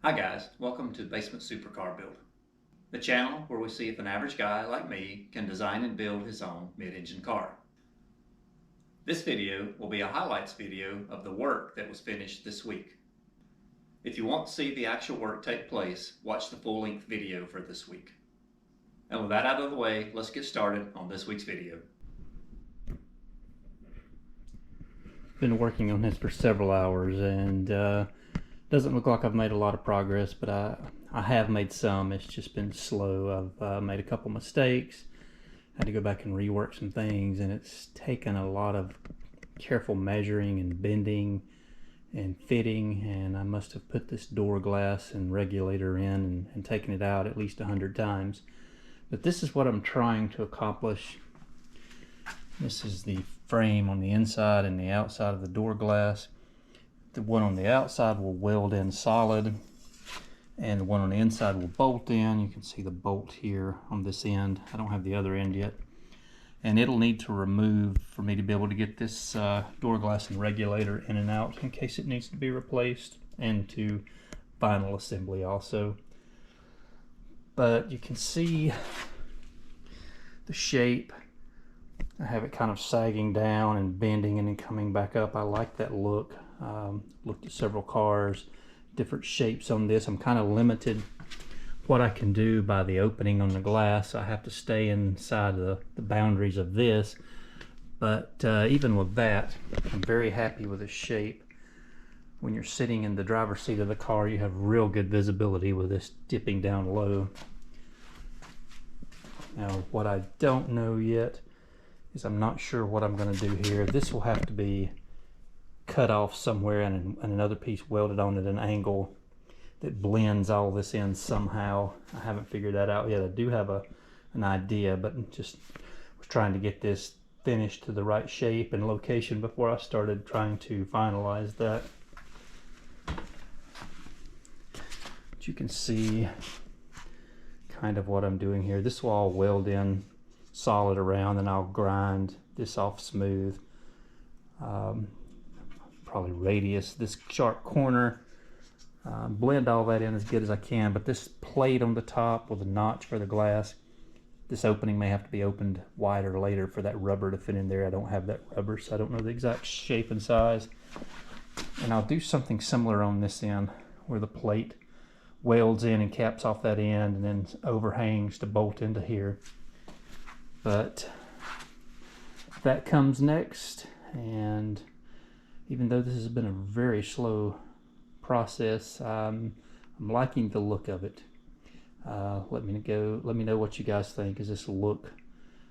Hi guys, welcome to Basement Supercar Build, the channel where we see if an average guy like me can design and build his own mid-engine car. This video will be a highlights video of the work that was finished this week. If you want to see the actual work take place, watch the full-length video for this week. And with that out of the way, let's get started on this week's video. Been working on this for several hours and doesn't look like I've made a lot of progress, but I have made some. It's just been slow. I've made a couple mistakes, had to go back and rework some things, and it's taken a lot of careful measuring and bending and fitting, and I must have put this door glass and regulator in and taken it out at least 100 times. But this is what I'm trying to accomplish. This is the frame on the inside and the outside of the door glass. The one on the outside will weld in solid, and the one on the inside will bolt in. You can see the bolt here on this end. I don't have the other end yet. And it'll need to remove for me to be able to get this door glass and regulator in and out in case it needs to be replaced, and to final assembly also. But you can see the shape. I have it kind of sagging down and bending and then coming back up. I like that look. Looked at several cars, different shapes on this. I'm kind of limited what I can do by the opening on the glass. I have to stay inside the boundaries of this. But even with that, I'm very happy with the shape. When you're sitting in the driver's seat of the car, you have real good visibility with this dipping down low. Now, what I don't know yet is I'm not sure what I'm going to do here. This will have to be cut off somewhere and another piece welded on at an angle that blends all this in somehow. I haven't figured that out yet. I do have an idea, but just was trying to get this finished to the right shape and location before I started trying to finalize that. But you can see kind of what I'm doing here. This will all weld in solid around, and I'll grind this off smooth. Probably radius this sharp corner, blend all that in as good as I can. But this plate on the top with a notch for the glass, this opening may have to be opened wider later for that rubber to fit in there. I don't have that rubber, so I don't know the exact shape and size. And I'll do something similar on this end where the plate welds in and caps off that end and then overhangs to bolt into here. But that comes next, and even though this has been a very slow process, I'm liking the look of it. Let me know what you guys think. Does this look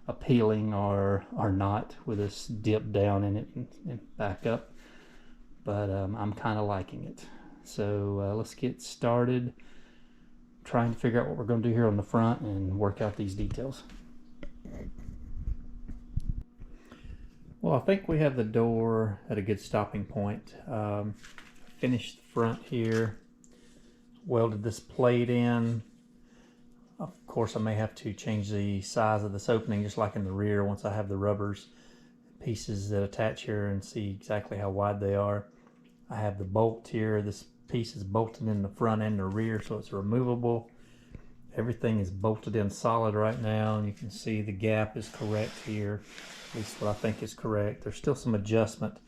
appealing or not with this dip down in it and back up? But I'm kind of liking it. So let's get started trying to figure out what we're going to do here on the front and work out these details. Well, I think we have the door at a good stopping point. Finished the front here, welded this plate in. Of course, I may have to change the size of this opening just like in the rear once I have the rubbers pieces that attach here and see exactly how wide they are. I have the bolt here. This piece is bolted in the front and the rear, so it's removable. Everything is bolted in solid right now, and you can see the gap is correct here. At least what I think is correct. There's still some adjustment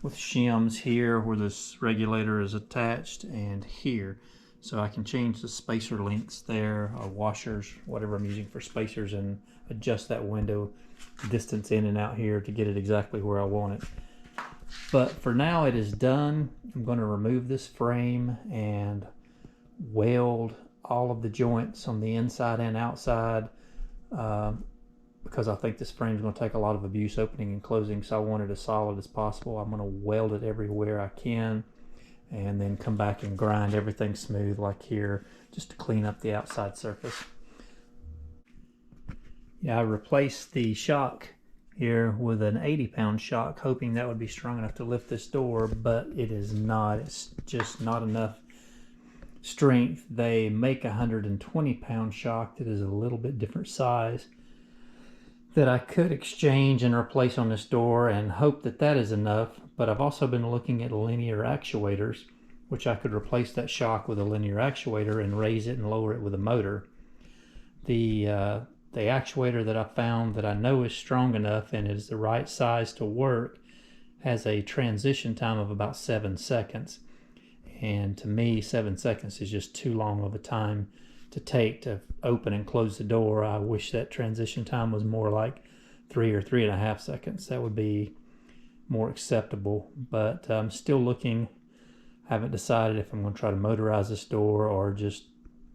with shims here where this regulator is attached and here. So I can change the spacer lengths there, or washers, whatever I'm using for spacers, and adjust that window distance in and out here to get it exactly where I want it. But for now it is done. I'm going to remove this frame and weld all of the joints on the inside and outside, because I think this frame is going to take a lot of abuse opening and closing, so I want it as solid as possible. I'm going to weld it everywhere I can and then come back and grind everything smooth like here just to clean up the outside surface. Yeah, I replaced the shock here with an 80-pound shock, hoping that would be strong enough to lift this door, but it is not. It's just not enough strength. They make a 120-pound shock that is a little bit different size that I could exchange and replace on this door and hope that that is enough. But I've also been looking at linear actuators which I could replace that shock with a linear actuator and raise it and lower it with a motor. The actuator that I found that I know is strong enough and is the right size to work has a transition time of about 7 seconds. And to me, 7 seconds is just too long of a time to take to open and close the door. I wish that transition time was more like 3 or 3.5 seconds. That would be more acceptable, but I'm still looking. I haven't decided if I'm going to try to motorize this door or just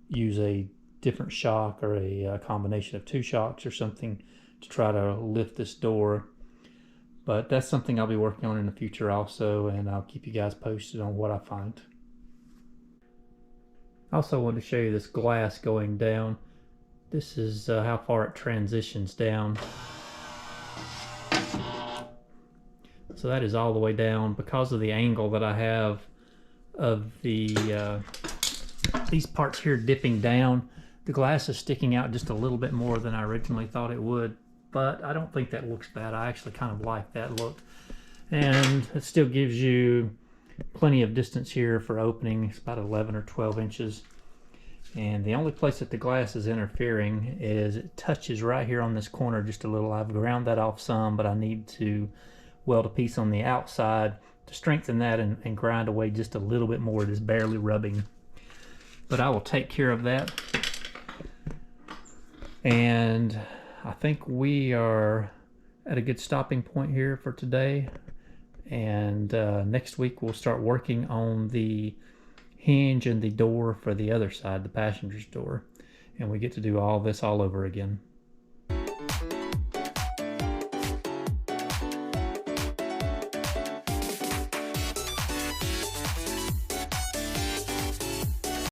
use a different shock or a combination of 2 shocks or something to try to lift this door. But that's something I'll be working on in the future also, and I'll keep you guys posted on what I find. I also wanted to show you this glass going down. This is how far it transitions down. So that is all the way down. Because of the angle that I have of the these parts here dipping down, the glass is sticking out just a little bit more than I originally thought it would, but I don't think that looks bad. I actually kind of like that look, and it still gives you plenty of distance here for opening. It's about 11 or 12 inches, and the only place that the glass is interfering is it touches right here on this corner just a little. I've ground that off some, but I need to weld a piece on the outside to strengthen that and grind away just a little bit more. It is barely rubbing, but I will take care of that. And I think we are at a good stopping point here for today, and next week we'll start working on the hinge and the door for the other side, the passenger's door, and we get to do all this all over again.